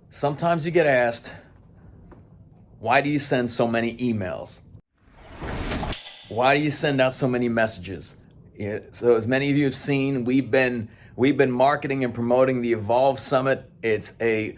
Sometimes you get asked, why do you send so many emails? Why do you send out so many messages? Yeah, so as many of you have seen, we've been marketing and promoting the Evolve Summit. It's a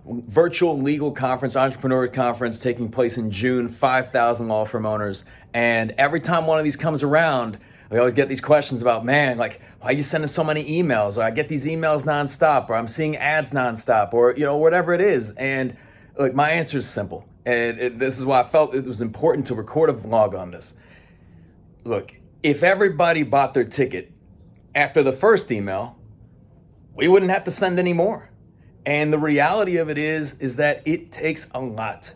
virtual legal conference, entrepreneur conference taking place in June, 5,000 law firm owners. And every time one of these comes around, we always get these questions about, man, like, why are you sending so many emails? Or I get these emails nonstop, or I'm seeing ads nonstop, or whatever it is. And look, my answer is simple. And this is why I felt it was important to record a vlog on this. Look, if everybody bought their ticket after the first email, we wouldn't have to send any more. And the reality of it is that it takes a lot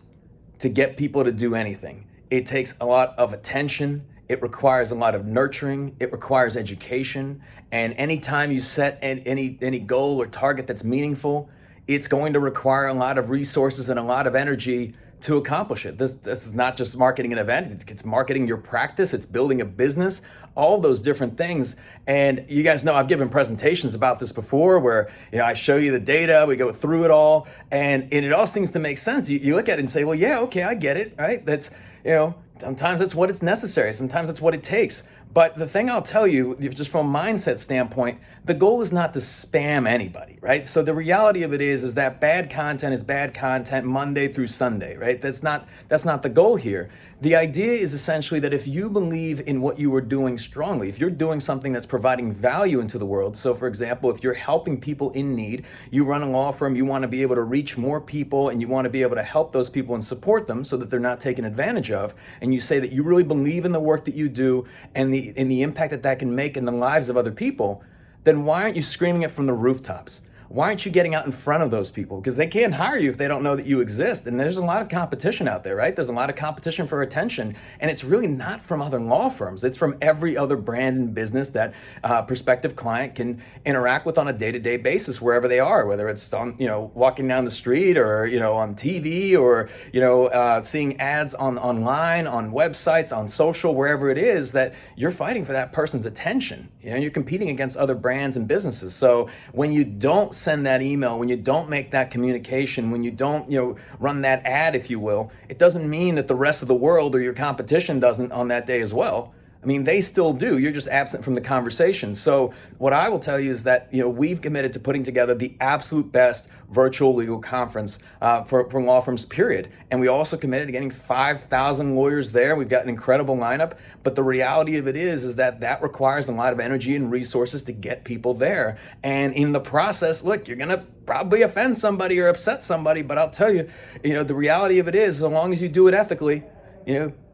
to get people to do anything. It takes a lot of attention. It requires a lot of nurturing. It requires education. And anytime you set any goal or target that's meaningful, it's going to require a lot of resources and a lot of energy to accomplish it. This is not just marketing an event, it's marketing your practice, it's building a business, all those different things. And you guys know I've given presentations about this before where I show you the data, we go through it all, and it all seems to make sense. You look at it and say, well, yeah, okay, I get it, right? That's, sometimes that's what it's necessary, sometimes that's what it takes. But the thing I'll tell you, just from a mindset standpoint, the goal is not to spam anybody, right? So the reality of it is that bad content is bad content Monday through Sunday, right? That's not the goal here. The idea is essentially that if you believe in what you are doing strongly, if you're doing something that's providing value into the world, so for example, if you're helping people in need, you run a law firm, you want to be able to reach more people and you want to be able to help those people and support them so that they're not taken advantage of, and you say that you really believe in the work that you do and the impact that that can make in the lives of other people, then why aren't you screaming it from the rooftops? Why aren't you getting out in front of those people? Because they can't hire you if they don't know that you exist. And there's a lot of competition out there, right? There's a lot of competition for attention. And it's really not from other law firms. It's from every other brand and business that a prospective client can interact with on a day-to-day basis, wherever they are, whether it's on, walking down the street or, on TV or, seeing ads online, on websites, on social, wherever it is, that you're fighting for that person's attention. You're competing against other brands and businesses. So when you don't send that email, when you don't make that communication, when you don't, run that ad, if you will, it doesn't mean that the rest of the world or your competition doesn't on that day as well. I mean, they still do. You're just absent from the conversation. So what I will tell you is that, we've committed to putting together the absolute best virtual legal conference for law firms, period. And we also committed to getting 5,000 lawyers there. We've got an incredible lineup. But the reality of it is that requires a lot of energy and resources to get people there. And in the process, look, you're going to probably offend somebody or upset somebody. But I'll tell you, the reality of it is, as long as you do it ethically,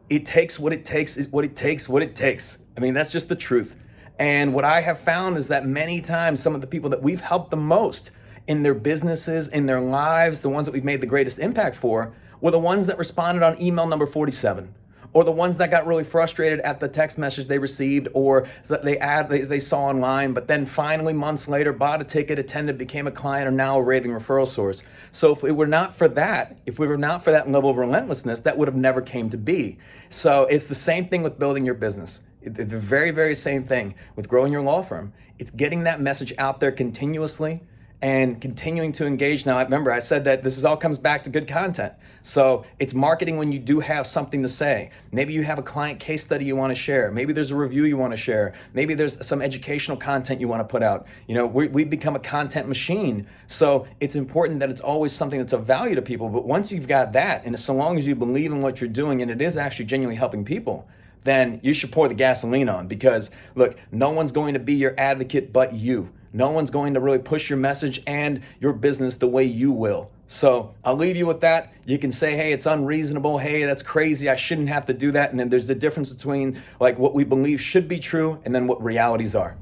it takes what it takes is what it takes. I mean, that's just the truth. And what I have found is that many times some of the people that we've helped the most in their businesses, in their lives, the ones that we've made the greatest impact for, were the ones that responded on email number 47. Or the ones that got really frustrated at the text message they received or that they saw online, but then finally months later bought a ticket, attended, became a client, or now a raving referral source. So if we were not for that level of relentlessness, that would have never came to be. So it's the same thing with building your business. The very, very same thing with growing your law firm. It's getting that message out there continuously and continuing to engage. Now, remember, I said that this all comes back to good content. So it's marketing when you do have something to say. Maybe you have a client case study you want to share. Maybe there's a review you want to share. Maybe there's some educational content you want to put out. We've become a content machine. So it's important that it's always something that's of value to people. But once you've got that, and so long as you believe in what you're doing and it is actually genuinely helping people, then you should pour the gasoline on, because look, no one's going to be your advocate but you. No one's going to really push your message and your business the way you will. So I'll leave you with that. You can say, hey, it's unreasonable. Hey, that's crazy. I shouldn't have to do that. And then there's the difference between like what we believe should be true and then what realities are.